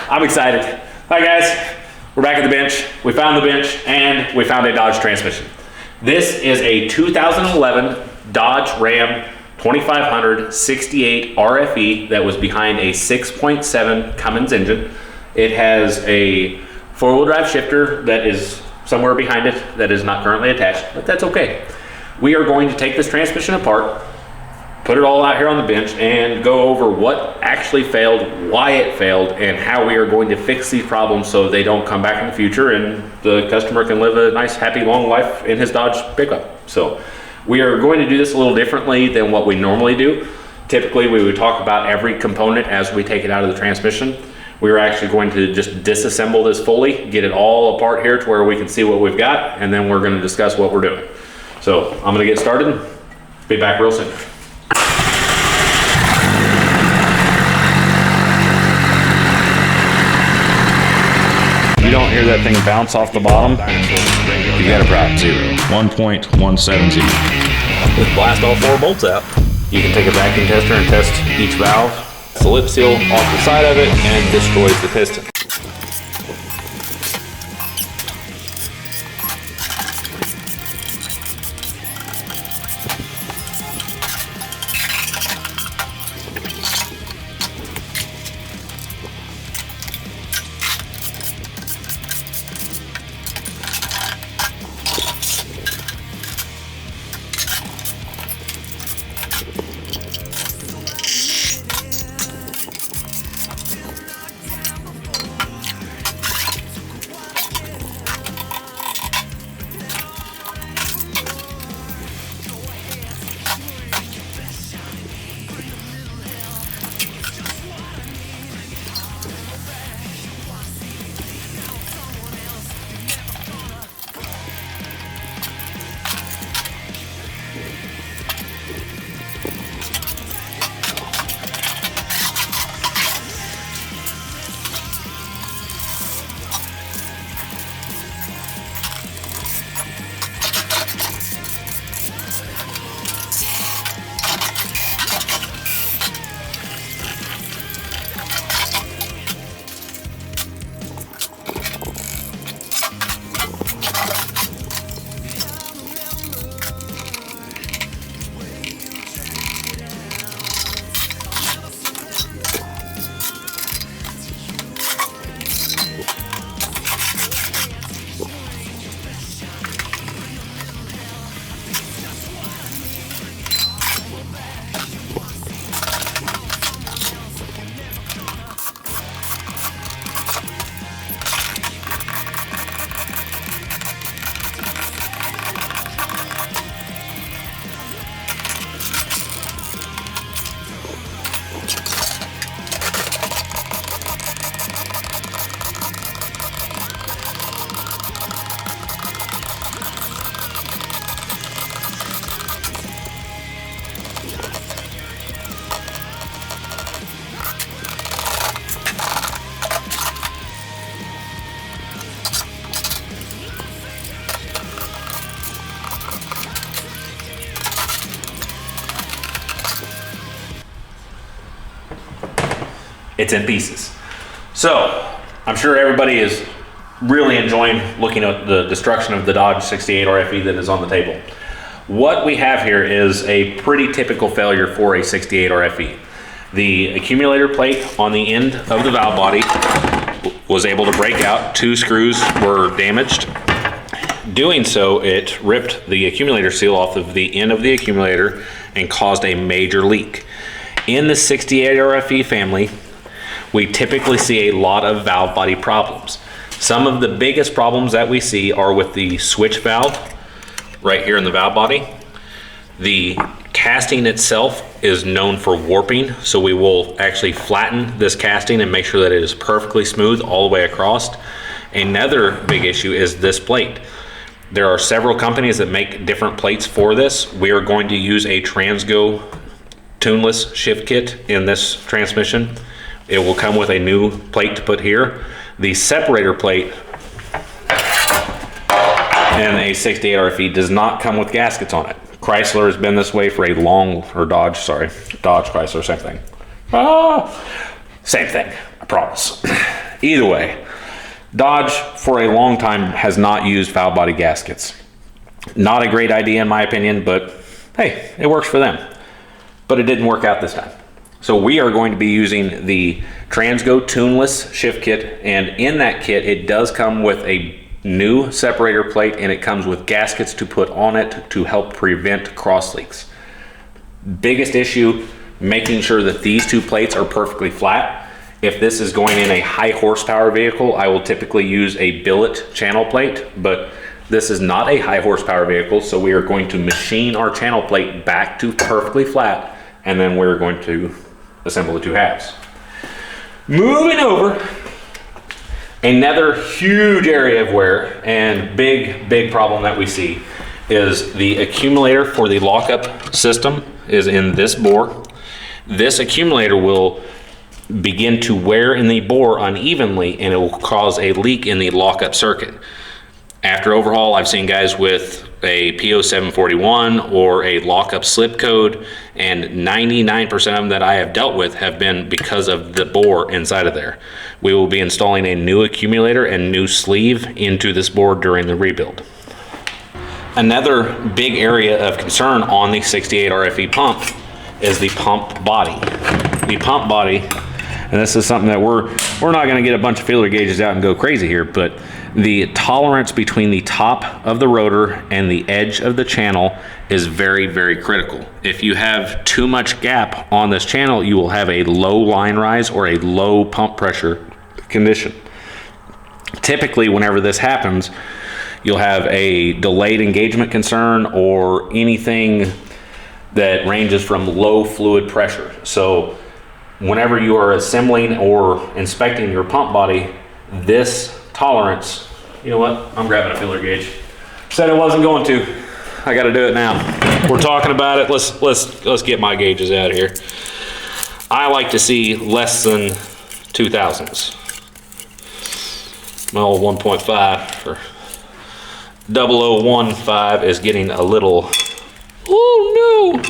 I'm excited. Hi guys, we're back at the bench. We found the bench and we found a Dodge transmission. This is a 2011 Dodge Ram 2500 68 RFE that was behind a 6.7 Cummins engine. It has a four-wheel drive shifter that is somewhere behind it that is not currently attached, but that's okay. We are going to take this transmission apart, put it all out here on the bench, and go over what actually failed, why it failed, and how we are going to fix these problems so they don't come back in the future and the customer can live a nice, happy, long life in his Dodge pickup. So we are going to do this a little differently than what we normally do. Typically, we would talk about every component as we take it out of the transmission. We are actually going to just disassemble this fully, get it all apart here to where we can see what we've got, and then we're going to discuss what we're doing. So I'm going to get started. Be back real soon. You don't hear that thing bounce off the bottom, you got a problem. 1.170. Just blast all four bolts out. You can take a vacuum tester and test each valve. The lip seal off the side of it and destroys the piston. It's in pieces. So I'm sure everybody is really enjoying looking at the destruction of the Dodge 68 RFE that is on the table. What we have here is a pretty typical failure for a 68 RFE. The accumulator plate on the end of the valve body was able to break out. Two screws were damaged. Doing so, it ripped the accumulator seal off of the end of the accumulator and caused a major leak. In the 68 RFE family, we typically see a lot of valve body problems. Some of the biggest problems that we see are with the switch valve right here in the valve body. The casting itself is known for warping, so we will actually flatten this casting and make sure that it is perfectly smooth all the way across. Another big issue is this plate. There are several companies that make different plates for this. We are going to use a Transgo tuneless shift kit in this transmission. It will come with a new plate to put here. The separator plate in a 68 RFE does not come with gaskets on it. Chrysler has been this way for a long, or Dodge, sorry. Dodge, Chrysler, same thing. Same thing, I promise. Either way, Dodge for a long time has not used foul body gaskets. Not a great idea in my opinion, but hey, it works for them. But it didn't work out this time. So we are going to be using the Transgo tuneless shift kit, and in that kit it does come with a new separator plate, and it comes with gaskets to put on it to help prevent cross leaks. Biggest issue, making sure that these two plates are perfectly flat. If this is going in a high horsepower vehicle, I will typically use a billet channel plate, but this is not a high horsepower vehicle, so we are going to machine our channel plate back to perfectly flat, and then we're going to assemble the two halves. Moving over, another huge area of wear and big problem that we see is the accumulator for the lockup system is in this bore. This accumulator will begin to wear in the bore unevenly, and it will cause a leak in the lockup circuit. After overhaul, I've seen guys with a PO741 or a lockup slip code, and 99% of them that I have dealt with have been because of the bore inside of there. We will be installing a new accumulator and new sleeve into this board during the rebuild. Another big area of concern on the 68 RFE pump is the pump body. The pump body, and this is something that we're not going to get a bunch of feeler gauges out and go crazy here, but the tolerance between the top of the rotor and the edge of the channel is very critical. If you have too much gap on this channel, you will have a low line rise or a low pump pressure condition. Typically, whenever this happens, you'll have a delayed engagement concern or anything that ranges from low fluid pressure. So whenever you are assembling or inspecting your pump body, this tolerance, you know what, I'm grabbing a feeler gauge. Said I wasn't going to, I got to do it now. We're talking about it, let's get my gauges out here. I like to see less than 2000s. My old 1.5 or 0015 is getting a little, oh no,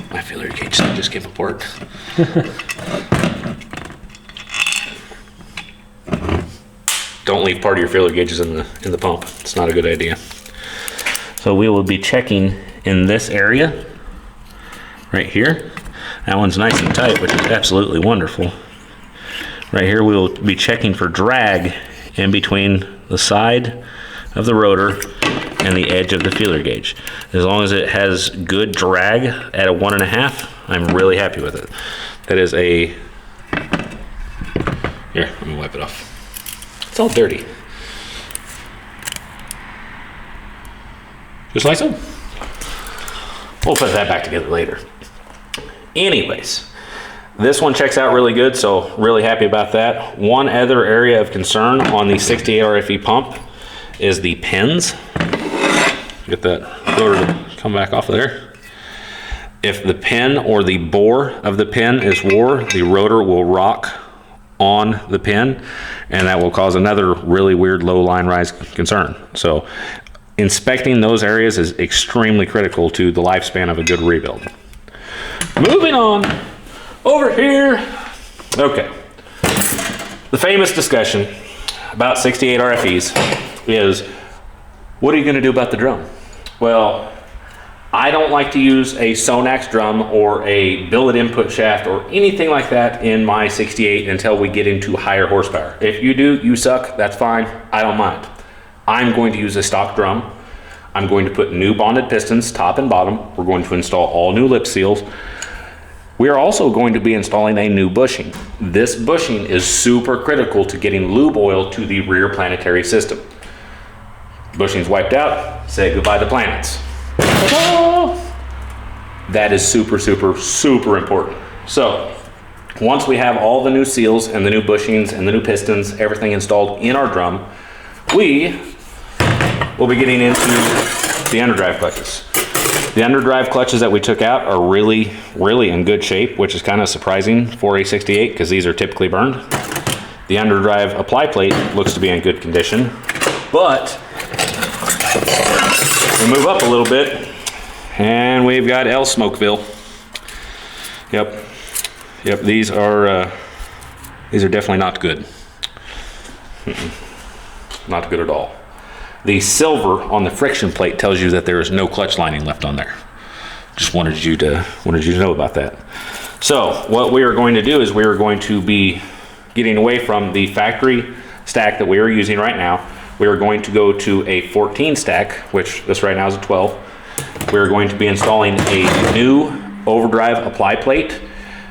my feeler gauge just came apart. Don't leave part of your feeler gauges in the pump. It's not a good idea. So we will be checking in this area right here. That one's nice and tight, which is absolutely wonderful. Right here we will be checking for drag in between the side of the rotor and the edge of the feeler gauge. As long as it has good drag at a 1.5, I'm really happy with it. That is a, here, let me wipe it off. It's all dirty. Just like so. We'll put that back together later. Anyways, this one checks out really good, so really happy about that. One other area of concern on the 68 RFE pump is the pins. Get that rotor to come back off of there. If the pin or the bore of the pin is wore, the rotor will rock on the pin, and that will cause another really weird low line rise concern. So inspecting those areas is extremely critical to the lifespan of a good rebuild. Moving on over here. Okay, the famous discussion about 68 RFEs is, what are you going to do about the drum? Well, I don't like to use a Sonax drum or a billet input shaft or anything like that in my 68 until we get into higher horsepower. If you do, you suck, that's fine, I don't mind. I'm going to use a stock drum. I'm going to put new bonded pistons, top and bottom. We're going to install all new lip seals. We are also going to be installing a new bushing. This bushing is super critical to getting lube oil to the rear planetary system. Bushing's wiped out, say goodbye to planets. That is super important. So once we have all the new seals and the new bushings and the new pistons, everything installed in our drum, we will be getting into the underdrive clutches. The underdrive clutches that we took out are really in good shape, which is kind of surprising for a 68 because these are typically burned. The underdrive apply plate looks to be in good condition, but we move up a little bit and we've got L Smokeville. Yep, these are These are definitely not good. Not good at all. The silver on the friction plate tells you that there is no clutch lining left on there. Just wanted you to know about that. So what we are going to do is we are going to be getting away from the factory stack that we are using right now. We are going to go to a 14 stack, which this right now is a 12. We are going to be installing a new Overdrive apply plate.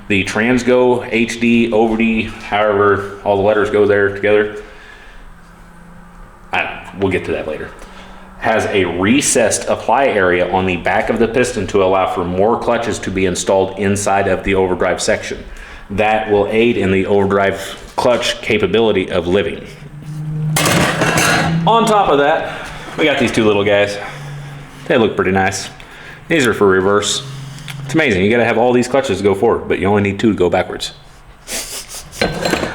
The Transgo, HD, OVD, however all the letters go there together. We'll get to that later. Has a recessed apply area on the back of the piston to allow for more clutches to be installed inside of the Overdrive section. That will aid in the Overdrive clutch capability of living. On top of that, we got these two little guys. They look pretty nice. These are for reverse. It's amazing. You gotta have all these clutches to go forward, but you only need two to go backwards.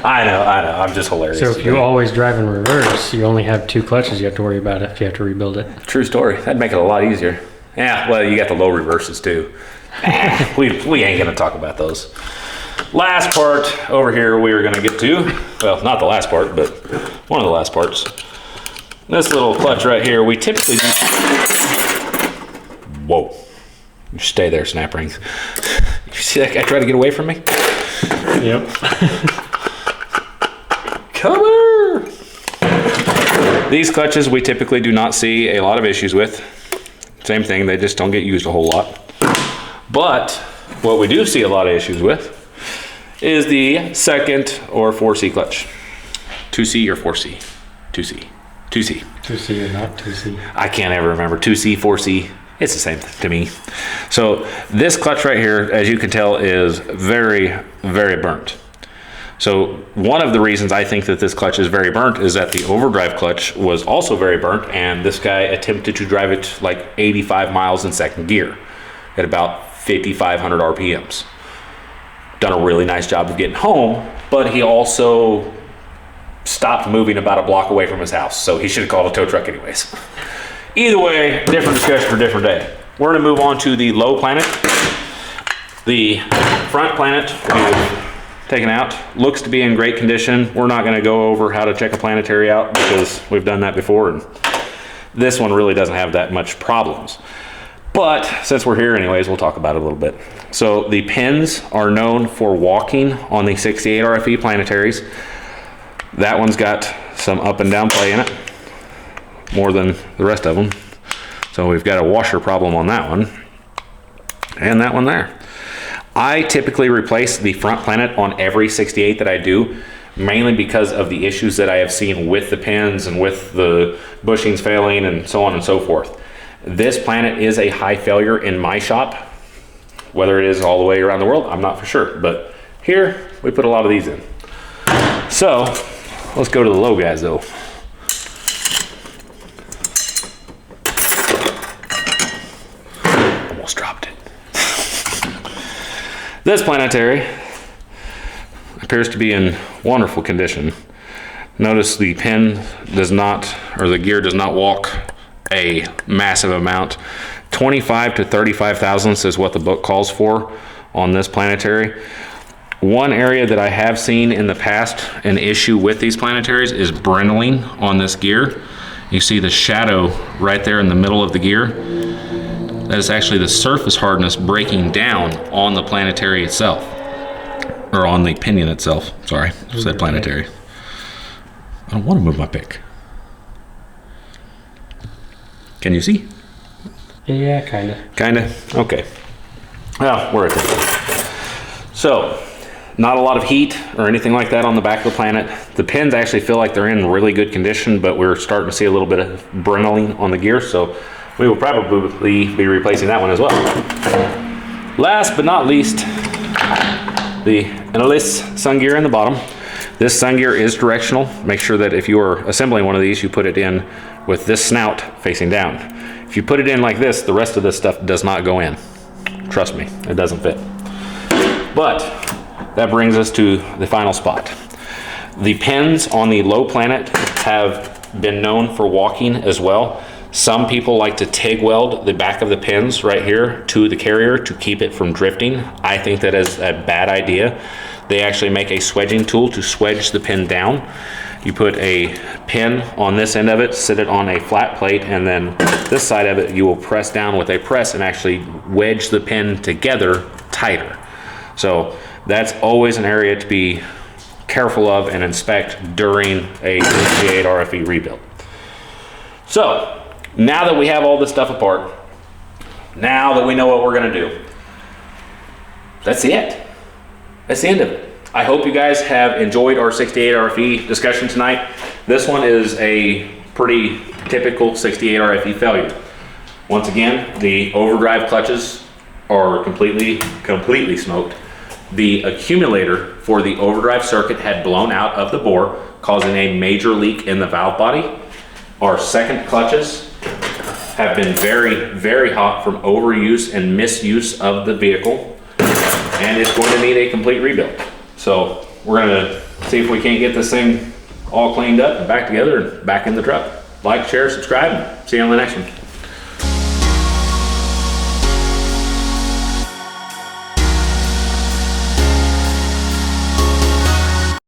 I know, I'm just hilarious. So if you always drive in reverse, you only have two clutches you have to worry about if you have to rebuild it. True story. That'd make it a lot easier. Yeah, well, you got the low reverses too. We ain't gonna talk about those. Last part over here we are gonna get to, well, not the last part, but one of the last parts. This little clutch right here, we typically do. Whoa. You stay there, snap rings. You see that guy try to get away from me? Yep. Come here! These clutches we typically do not see a lot of issues with. Same thing, they just don't get used a whole lot. But what we do see a lot of issues with is the second or 4C clutch. 2C or 4C? 2C. 2C. 2C or not 2C? I can't ever remember. 2C, 4C. It's the same to me. So this clutch right here, as you can tell, is very, very burnt. So one of the reasons I think that this clutch is very burnt is that the Overdrive clutch was also very burnt, and this guy attempted to drive it like 85 miles in second gear at about 5,500 RPMs. Done a really nice job of getting home, but he also stopped moving about a block away from his house, so he should have called a tow truck anyways. Either way, different discussion for a different day. We're gonna move on to the low Planet. The front Planet we've taken out, looks to be in great condition. We're not gonna go over how to check a Planetary out because we've done that before, and this one really doesn't have that much problems. But since we're here anyways, we'll talk about it a little bit. So the pins are known for walking on the 68 RFE Planetaries. That one's got some up and down play in it, more than the rest of them. So we've got a washer problem on that one, and that one there. I typically replace the front Planet on every 68 that I do, mainly because of the issues that I have seen with the pins and with the bushings failing and so on and so forth. This Planet is a high failure in my shop. Whether it is all the way around the world, I'm not for sure, but here we put a lot of these in. So let's go to the low guys though. Almost dropped it. This Planetary appears to be in wonderful condition. Notice the pin does not, or the gear does not walk a massive amount. 25 to 35 thousandths is what the book calls for on this Planetary. One area that I have seen in the past an issue with these Planetaries is brenneling on this gear. You see the shadow right there in the middle of the gear. That is actually the surface hardness breaking down on the Planetary itself, or on the pinion itself. Sorry, I said Planetary. I don't want to move my pick. Can you see? Yeah, kinda. Kinda? Okay. Well, we're at that. So, not a lot of heat or anything like that on the back of the Planet. The pins actually feel like they're in really good condition, but we're starting to see a little bit of brenneling on the gear, so we will probably be replacing that one as well. Last but not least, the Inline sun gear in the bottom. This sun gear is directional. Make sure that if you are assembling one of these, you put it in with this snout facing down. If you put it in like this, the rest of this stuff does not go in. Trust me, it doesn't fit. But that brings us to the final spot. The pins on the low Planet have been known for walking as well. Some people like to TIG weld the back of the pins right here to the carrier to keep it from drifting. I think that is a bad idea. They actually make a swedging tool to swedge the pin down. You put a pin on this end of it, sit it on a flat plate, and then this side of it you will press down with a press and actually wedge the pin together tighter. So that's always an area to be careful of and inspect during a 68 RFE rebuild. So now that we have all this stuff apart, now that we know what we're gonna do, that's it. That's the end of it. I hope you guys have enjoyed our 68 RFE discussion tonight. This one is a pretty typical 68 RFE failure. Once again, the overdrive clutches are completely smoked. The accumulator for the overdrive circuit had blown out of the bore, causing a major leak in the valve body. Our second clutches have been very hot from overuse and misuse of the vehicle, and it's going to need a complete rebuild. So we're gonna see if we can't get this thing all cleaned up and back together and back in the truck. Like, share, subscribe, and see you on the next one.